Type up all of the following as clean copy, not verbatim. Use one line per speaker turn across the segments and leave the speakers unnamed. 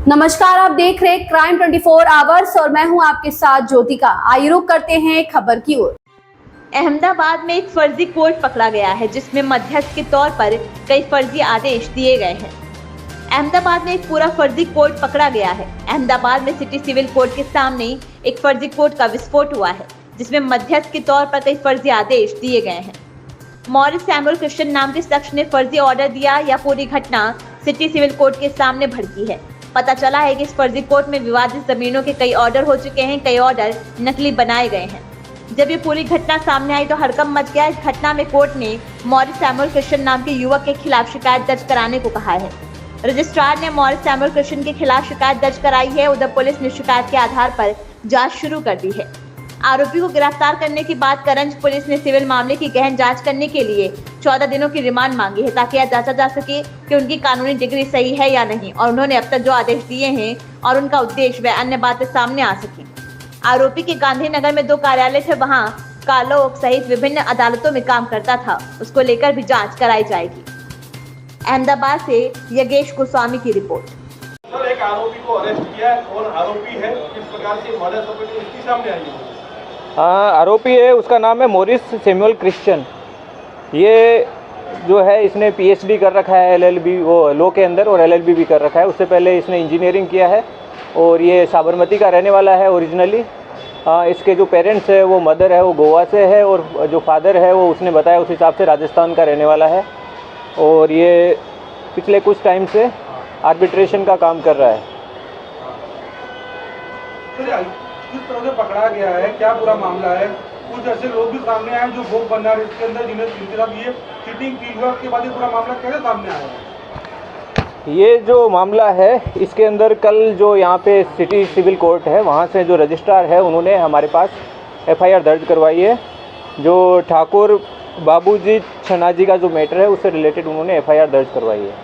नमस्कार, आप देख रहे क्राइम 24 आवर्स और मैं हूं आपके साथ ज्योतिका। आइए रुक करते हैं खबर की ओर।
अहमदाबाद में एक फर्जी कोर्ट पकड़ा गया है जिसमें मध्यस्थ के तौर पर कई फर्जी आदेश दिए गए हैं। अहमदाबाद में एक पूरा फर्जी कोर्ट पकड़ा गया है। अहमदाबाद में सिटी सिविल कोर्ट के सामने एक फर्जी कोर्ट का विस्फोट हुआ है जिसमें मध्यस्थ के तौर पर कई फर्जी आदेश दिए गए हैं। मॉरिस सैमुअल क्रिश्चियन नाम के शख्स ने फर्जी ऑर्डर दिया या पूरी घटना सिटी सिविल कोर्ट के सामने भड़की है। पता चला है कि इस फर्जी कोर्ट में विवादित जमीनों के कई ऑर्डर हो चुके हैं, कई ऑर्डर नकली बनाए गए हैं। जब ये पूरी घटना सामने आई तो हड़कंप मच गया। इस घटना में कोर्ट ने मॉरिस सैमुअल क्रिश्चियन नाम के युवक के खिलाफ शिकायत दर्ज कराने को कहा है। रजिस्ट्रार ने मॉरिस सैमुअल क्रिश्चियन के खिलाफ शिकायत दर्ज कराई है। उधर पुलिस ने शिकायत के आधार पर जांच शुरू कर दी है। आरोपी को गिरफ्तार करने के बाद करंज पुलिस ने सिविल मामले की गहन जांच करने के लिए 14 दिनों की रिमांड मांगी है ताकि यह जांचा जा सके कि उनकी कानूनी डिग्री सही है या नहीं और उन्होंने अब तक जो आदेश दिए हैं और उनका उद्देश्य व अन्य बातें सामने आ सकें। आरोपी के गांधीनगर में 2 कार्यालय थे, वहां कालोक सहित विभिन्न अदालतों में काम करता था। उसको लेकर भी जाँच कराई जाएगी। अहमदाबाद से योगेश गोस्वामी की रिपोर्ट।
सर, एक आरोपी को अरेस्ट किया है। कौन आरोपी है, किस प्रकार से मर्डर सपरेट इसके सामने आई है?
आरोपी है, उसका नाम है मॉरिस सैमुअल क्रिश्चियन। ये जो है इसने पीएचडी कर रखा है एलएलबी वो लॉ के अंदर और एलएलबी भी कर रखा है। उससे पहले इसने इंजीनियरिंग किया है और ये साबरमती का रहने वाला है ओरिजिनली। इसके जो पेरेंट्स है वो मदर है वो गोवा से है और जो फादर है वो उसने बताया उस हिसाब से राजस्थान का रहने वाला है और ये पिछले कुछ टाइम से आर्बिट्रेशन का काम कर रहा है।
किस तरह से पकड़ा गया है, क्या पूरा मामला है? कुछ ऐसे लोग भी सामने आए जो भोग बना रहे इसके अंदर, जिन्हें जिनके साथ ये चीटिंग की हुआ, उसके बाद ये पूरा मामला कैसे सामने आया है?
ये जो मामला है इसके अंदर कल जो यहाँ पे सिटी सिविल कोर्ट है वहाँ से जो रजिस्ट्रार है उन्होंने हमारे पास एफआईआर दर्ज करवाई है। जो ठाकुर बाबूजी छनाजी का जो मैटर है उससे रिलेटेड उन्होंने एफआईआर दर्ज करवाई है।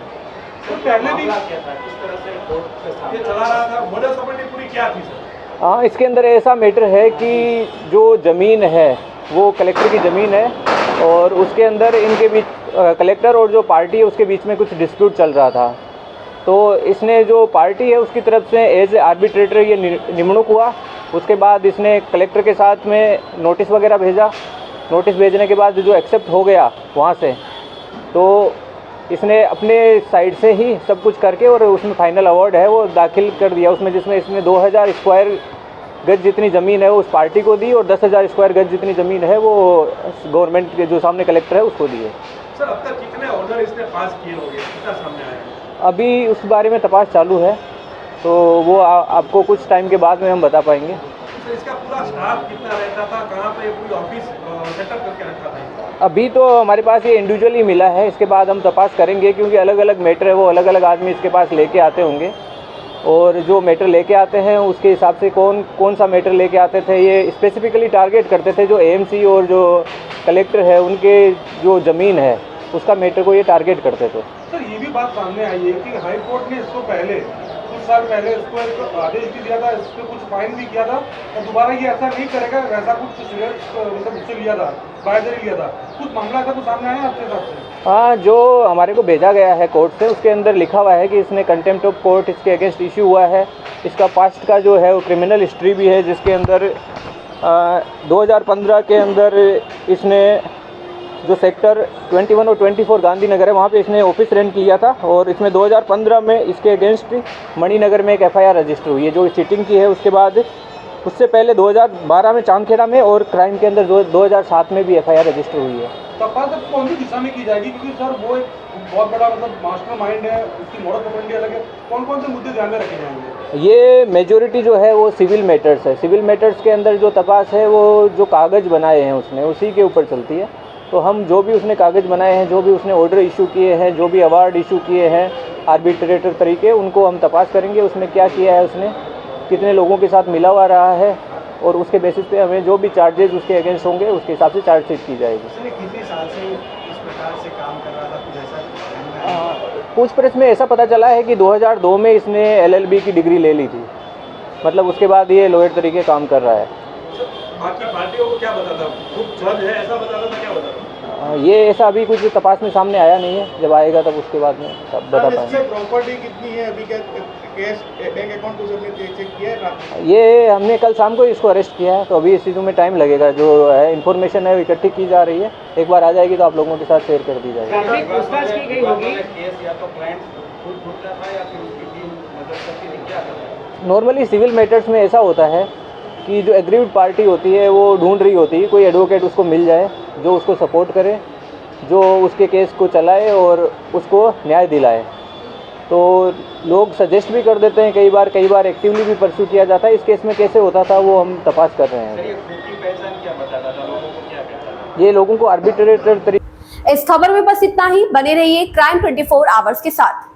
तो पहले भी किस तरह से कोर्ट चला रहा था, मर्डर सपरेट पूरी क्या थी सर?
हाँ, इसके अंदर ऐसा मैटर है कि जो ज़मीन है वो कलेक्टर की ज़मीन है और उसके अंदर इनके बीच कलेक्टर और जो पार्टी है उसके बीच में कुछ डिस्प्यूट चल रहा था। तो इसने जो पार्टी है उसकी तरफ से एज आर्बिट्रेटर ये निमणूक हुआ। उसके बाद इसने कलेक्टर के साथ में नोटिस वगैरह भेजा। नोटिस भेजने के बाद जो एक्सेप्ट हो गया वहाँ से, तो इसने अपने साइड से ही सब कुछ करके और उसमें फाइनल अवार्ड है वो दाखिल कर दिया उसमें, जिसमें इसने 2000 स्क्वायर गज जितनी ज़मीन है वो उस पार्टी को दी और 10,000 स्क्वायर गज जितनी ज़मीन है वो गवर्नमेंट के जो सामने कलेक्टर है उसको दी है।
सर, अब तक कितने ऑर्डर इसने पास किए होंगे, कितना सामने आया है?
अभी उस बारे में तपास चालू है तो वो आपको कुछ टाइम के बाद में हम बता पाएंगे।
तो इसका पूरा स्टाफ कितना रहता था, कहाँ पे कोई ऑफिस सेटअप करके रखा था?
अभी तो हमारे पास ये इंडिविजुअली मिला है, इसके बाद हम तपास करेंगे क्योंकि अलग अलग मैटर है वो अलग अलग आदमी इसके पास लेके आते होंगे और जो मैटर लेके आते हैं उसके हिसाब से कौन सा मैटर लेके आते थे ये स्पेसिफिकली टारगेट करते थे। जो एएमसी और जो कलेक्टर है उनके जो ज़मीन है उसका मैटर को ये टारगेट करते थे।
सर, ये भी बात सामने आई है कि हाई कोर्ट ने इसको पहले कुछ साल पहले इसको एक आदेश भी दिया था, इस पर कुछ फाइन भी किया था और दोबारा ये ऐसा नहीं करेगा, वैसा कुछ सीरियस मतलब उससे लिया था, बायदरी लिया था। कुछ मामला ऐसा कुछ सामने आया आपके हिसाब से?
हाँ, जो हमारे को भेजा गया है कोर्ट से उसके अंदर लिखा हुआ है कि इसने कंटेम्प्ट ऑफ कोर्ट इसके अगेंस्ट इशू हुआ है। इसका पास्ट का जो है वो क्रिमिनल हिस्ट्री भी है जिसके अंदर 2015 के अंदर इसने जो सेक्टर 21 और 24 गांधीनगर है वहाँ पे इसने ऑफिस रेंट लिया था और इसमें 2015 में इसके अगेंस्ट मणिनगर में एक एफआईआर रजिस्टर हुई है जो चीटिंग की है। उसके बाद उससे पहले 2012 में चांदखेड़ा में और क्राइम के अंदर 2007 में भी एफआईआर रजिस्टर हुई है।
तपास अब कौन सी दिशा में की जाएगी, क्योंकि सर वो एक बहुत बड़ा मतलब मास्टरमाइंड है, उसकी मॉडल ऑपरेंडी अलग है, कौन कौन से मुद्दे ध्यान में रखे जाएंगे?
ये मेजोरिटी जो है वो सिविल मैटर्स है। सिविल मैटर्स के अंदर जो तपास है वो जो कागज़ बनाए हैं उसने उसी के ऊपर चलती है। तो हम जो भी उसने कागज़ बनाए हैं, जो भी उसने ऑर्डर इशू किए हैं, जो भी अवार्ड इशू किए हैं आर्बिट्रेटर तरीके, उनको हम तपास करेंगे उसने क्या किया है, उसने कितने लोगों के साथ मिला हुआ रहा है और उसके बेसिस पे हमें जो भी चार्जेस उसके अगेंस्ट होंगे उसके हिसाब से चार्जशीट की जाएगी।
कितने साल से इस प्रकार से काम कर रहा था, कुछ ऐसा?
पूछपरछ में ऐसा पता चला है कि 2002 में इसने एलएलबी की डिग्री ले ली थी, मतलब उसके बाद ये लॉयर तरीके काम कर रहा है।
आपकी पार्टियों को क्या बताता? ग्रुप जज है ऐसा बताता था, क्या बताता?
ये ऐसा अभी कुछ तपास में सामने आया नहीं है, जब आएगा तब उसके बाद में तब बता पाएंगे।
प्रॉपर्टी कितनी है अभी? क्या कैश बैंक अकाउंट कुछ हमने चेक किया है रात में?
ये हमने कल शाम को इसको अरेस्ट किया है, तो अभी इस चीज़ों में टाइम लगेगा। जो है इन्फॉर्मेशन है वो इकट्ठी की जा रही है, एक बार आ जाएगी तो आप लोगों के साथ शेयर कर दी जाएगी।
पूछताछ की गई होगी केस या तो क्लाइंट खुद ढूंढता था या फिर उसकी टीम मदद करती थी, क्या करता है?
नॉर्मली सिविल मैटर्स में ऐसा होता है कि जो एग्रीव्ड पार्टी होती है वो ढूंढ रही होती है, कोई एडवोकेट उसको मिल जाए जो उसको सपोर्ट करे, जो उसके केस को चलाए और उसको न्याय दिलाए। तो लोग सजेस्ट भी कर देते हैं, कई बार एक्टिवली भी परस्यू किया जाता है। इस केस में कैसे होता था वो हम तपास कर रहे हैं।
सर, ये खुद की पहचान क्या बताता था, लोगों को क्या कहता था?
ये लोगों को आर्बिट्रेटर तरीके
इस खबर में बस इतना ही। बने रहिए क्राइम 24 आवर्स के साथ।